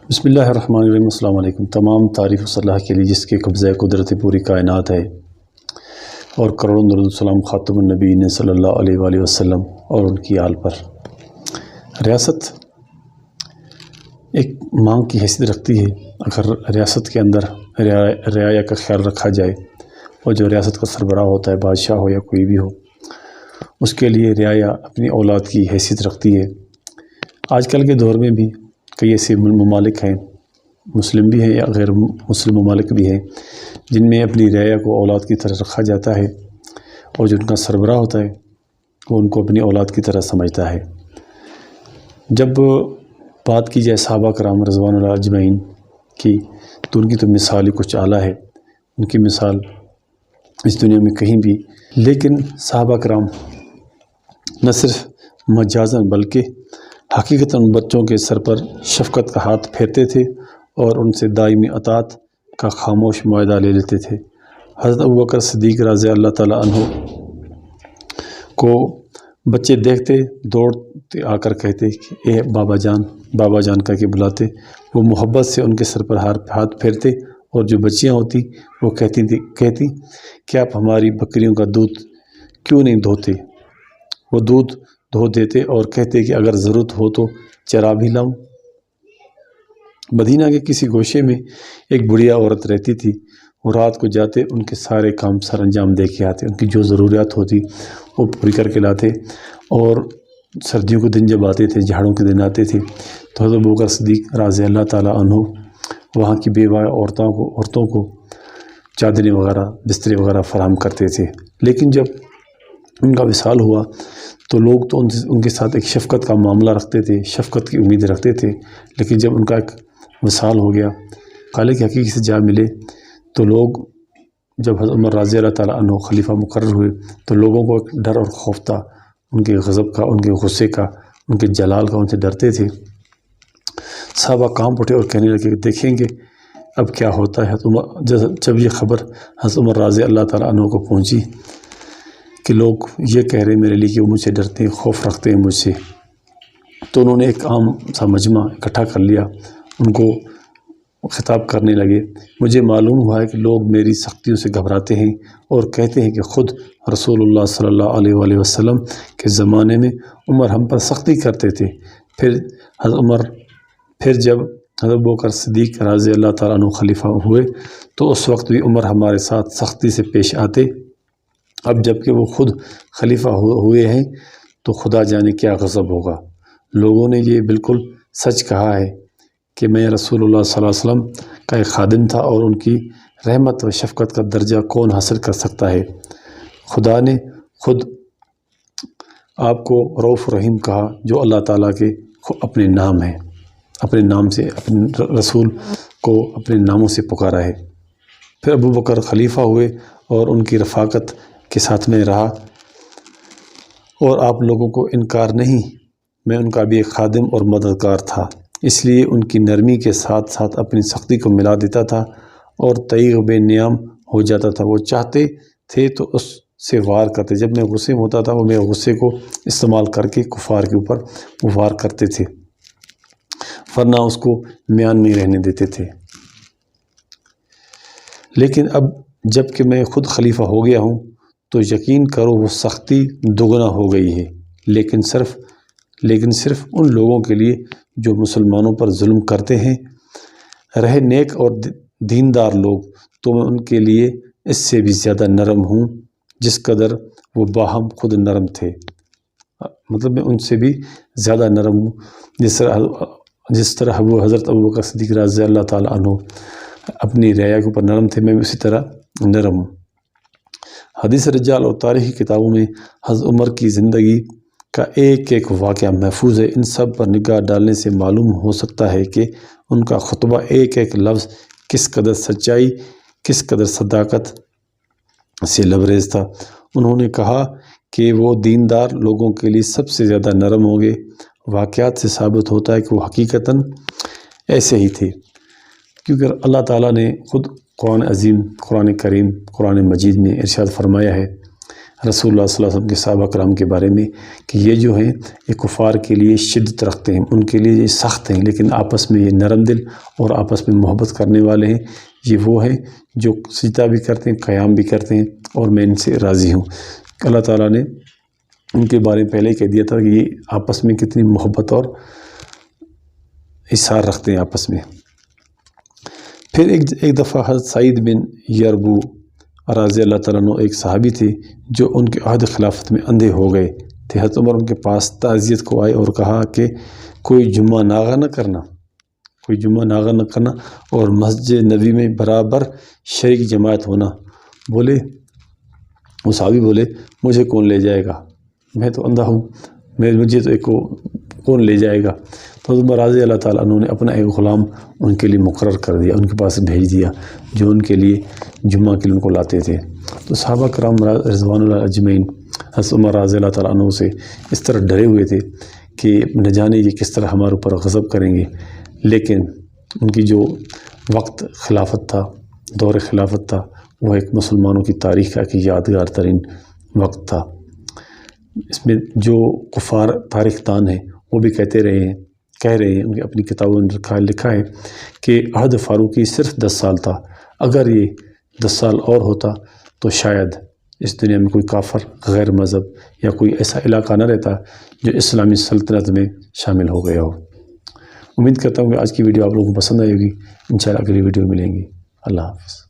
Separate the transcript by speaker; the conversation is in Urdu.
Speaker 1: بسم اللہ الرحمن الرحیم۔ السلام علیکم۔ تمام تعریف و صلاح کے لیے جس کے قبضہ قدرت پوری کائنات ہے، اور کروڑوں درود السلام خاتم النبیین صلی اللہ علیہ وآلہ وسلم اور ان کی آل پر۔ ریاست ایک مانگ کی حیثیت رکھتی ہے۔ اگر ریاست کے اندر رعایا کا خیال رکھا جائے، اور جو ریاست کا سربراہ ہوتا ہے، بادشاہ ہو یا کوئی بھی ہو، اس کے لیے رعایا اپنی اولاد کی حیثیت رکھتی ہے۔ آج کل کے دور میں بھی کئی ایسے ممالک ہیں، مسلم بھی ہیں یا غیر مسلم ممالک بھی ہیں، جن میں اپنی رعایا کو اولاد کی طرح رکھا جاتا ہے، اور جو ان کا سربراہ ہوتا ہے وہ ان کو اپنی اولاد کی طرح سمجھتا ہے۔ جب بات کی جائے صحابہ کرام رضوان اللہ اجمعین کی، تو ان کی تو مثال ہی کچھ اعلیٰ ہے، ان کی مثال اس دنیا میں کہیں بھی۔ لیکن صحابہ کرام نہ صرف مجازاً بلکہ حقیقتاً بچوں کے سر پر شفقت کا ہاتھ پھیرتے تھے، اور ان سے دائمی اطاعت کا خاموش معاہدہ لے لیتے تھے۔ حضرت ابوبکر صدیق رضی اللہ تعالیٰ عنہ کو بچے دیکھتے دوڑتے آ کر کہتے کہ اے بابا جان کہہ کے بلاتے۔ وہ محبت سے ان کے سر پر ہاتھ پھیرتے، اور جو بچیاں ہوتی وہ کہتی کہ آپ ہماری بکریوں کا دودھ کیوں نہیں دھوتے؟ وہ دودھ دھو دیتے اور کہتے کہ اگر ضرورت ہو تو چرا بھی لاؤں۔ مدینہ کے کسی گوشے میں ایک بڑھیا عورت رہتی تھی۔ وہ رات کو جاتے، ان کے سارے کام سر انجام دے کے آتے، ان کی جو ضروریات ہوتی وہ پوری کر کے لاتے۔ اور سردیوں کے دن جب آتے تھے، جھاڑوں کے دن آتے تھے، تو حضرت ابوبکر صدیق رضی اللہ تعالیٰ عنہ وہاں کی بیوہ عورتوں کو چادریں وغیرہ بسترے وغیرہ فراہم کرتے تھے۔ لیکن جب ان کا وصال ہوا تو لوگ تو ان کے ساتھ ایک شفقت کا معاملہ رکھتے تھے، شفقت کی امید رکھتے تھے، لیکن جب ان کا ایک وصال ہو گیا، خالق حقیقی سے جا ملے، تو لوگ جب حضرت عمر رضی اللہ تعالیٰ عنہ خلیفہ مقرر ہوئے تو لوگوں کو ایک ڈر اور خوف تھا، ان کے غضب کا، ان کے غصے کا، ان کے جلال کا، ان سے ڈرتے تھے۔ صحابہ کانپ اٹھے اور کہنے لگے کہ دیکھیں گے اب کیا ہوتا ہے۔ جب یہ خبر حضرت عمر رضی اللہ تعالیٰ عنہ کو پہنچی کہ لوگ یہ کہہ رہے ہیں میرے لیے کہ وہ مجھ سے ڈرتے ہیں، خوف رکھتے ہیں مجھ سے، تو انہوں نے ایک عام سا مجمع اکٹھا کر لیا، ان کو خطاب کرنے لگے۔ مجھے معلوم ہوا ہے کہ لوگ میری سختیوں سے گھبراتے ہیں اور کہتے ہیں کہ خود رسول اللہ صلی اللہ علیہ وآلہ وسلم کے زمانے میں عمر ہم پر سختی کرتے تھے، پھر جب حضرت ابوبکر صدیق رضی اللہ تعالیٰ عنہ خلیفہ ہوئے تو اس وقت بھی عمر ہمارے ساتھ سختی سے پیش آتے۔ اب جب کہ وہ خود خلیفہ ہوئے ہیں تو خدا جانے کیا غضب ہوگا۔ لوگوں نے یہ بالکل سچ کہا ہے کہ میں رسول اللہ صلی اللہ علیہ وسلم کا ایک خادم تھا، اور ان کی رحمت و شفقت کا درجہ کون حاصل کر سکتا ہے۔ خدا نے خود آپ کو رؤوف رحیم کہا، جو اللہ تعالیٰ کے اپنے نام ہیں، اپنے نام سے اپنے رسول کو اپنے ناموں سے پکارا ہے۔ پھر ابوبکر خلیفہ ہوئے اور ان کی رفاقت کے ساتھ میں رہا، اور آپ لوگوں کو انکار نہیں، میں ان کا بھی ایک خادم اور مددگار تھا، اس لیے ان کی نرمی کے ساتھ ساتھ اپنی سختی کو ملا دیتا تھا اور تیغ بے نیام ہو جاتا تھا۔ وہ چاہتے تھے تو اس سے وار کرتے، جب میں غصے میں ہوتا تھا وہ میرے غصے کو استعمال کر کے کفار کے اوپر وہ وار کرتے تھے، ورنہ اس کو میان میں رہنے دیتے تھے۔ لیکن اب جب کہ میں خود خلیفہ ہو گیا ہوں تو یقین کرو وہ سختی دگنا ہو گئی ہے، لیکن صرف ان لوگوں کے لیے جو مسلمانوں پر ظلم کرتے ہیں۔ رہے نیک اور دیندار لوگ تو میں ان کے لیے اس سے بھی زیادہ نرم ہوں جس قدر وہ باہم خود نرم تھے۔ مطلب میں ان سے بھی زیادہ نرم ہوں، جس طرح حضرت ابوبکر صدیق رضی اللہ تعالیٰ عنہ اپنی رعایا کے اوپر نرم تھے، میں بھی اسی طرح نرم ہوں۔ حدیث رجال اور تاریخی کتابوں میں حضرت عمر کی زندگی کا ایک ایک واقعہ محفوظ ہے۔ ان سب پر نگاہ ڈالنے سے معلوم ہو سکتا ہے کہ ان کا خطبہ ایک ایک لفظ کس قدر سچائی، کس قدر صداقت سے لبریز تھا۔ انہوں نے کہا کہ وہ دیندار لوگوں کے لیے سب سے زیادہ نرم ہوں گے۔ واقعات سے ثابت ہوتا ہے کہ وہ حقیقتاً ایسے ہی تھے، کیونکہ اللہ تعالیٰ نے خود قرآن عظیم، قرآن کریم، قرآن مجید میں ارشاد فرمایا ہے، رسول اللہ صلی اللہ علیہ وسلم کے صحابہ کرام کے بارے میں کہ یہ جو ہیں یہ کفار کے لیے شدت رکھتے ہیں، ان کے لیے یہ سخت ہیں، لیکن آپس میں یہ نرم دل اور آپس میں محبت کرنے والے ہیں۔ یہ وہ ہیں جو سجدہ بھی کرتے ہیں، قیام بھی کرتے ہیں، اور میں ان سے راضی ہوں۔ اللہ تعالیٰ نے ان کے بارے میں پہلے ہی کہہ دیا تھا کہ یہ آپس میں کتنی محبت اور احسار رکھتے ہیں آپس میں۔ پھر ایک دفعہ حضرت سعید بن یربو رضی اللہ تعالیٰ عنہ ایک صحابی تھے جو ان کے عہد خلافت میں اندھے ہو گئے تھے۔ حضرت عمر ان کے پاس تعزیت کو آئے اور کہا کہ کوئی جمعہ ناغہ نہ کرنا، کوئی جمعہ ناغہ نہ کرنا اور مسجد نبی میں برابر شریک جماعت ہونا۔ بولے وہ صحابی بولے مجھے کون لے جائے گا، میں تو اندھا ہوں، مجھے تو ایک کون لے جائے گا۔ تو عمر رضی اللہ تعالیٰ عنہ نے اپنا ایک غلام ان کے لیے مقرر کر دیا، ان کے پاس بھیج دیا، جو ان کے لیے جمعہ کے لیے ان کو لاتے تھے۔ تو صحابہ کرام رضوان اللہ اجمعین حضرت عمر رضی اللہ تعالیٰ عنہ سے اس طرح ڈرے ہوئے تھے کہ نہ جانے یہ کس طرح ہمارے اوپر غضب کریں گے، لیکن ان کی جو وقت خلافت تھا، دور خلافت تھا، وہ ایک مسلمانوں کی تاریخ کا ایک یادگار ترین وقت تھا۔ اس میں جو کفار تاریخ دان ہیں وہ بھی کہہ رہے ہیں ان کی اپنی کتابوں میں لکھا ہے کہ عہد فاروقی صرف 10 سال تھا، اگر یہ 10 سال اور ہوتا تو شاید اس دنیا میں کوئی کافر، غیر مذہب یا کوئی ایسا علاقہ نہ رہتا جو اسلامی سلطنت میں شامل ہو گیا ہو۔ امید کرتا ہوں کہ آج کی ویڈیو آپ لوگوں کو پسند آئے گی۔ انشاءاللہ اگلی ویڈیو ملیں گی۔ اللہ حافظ۔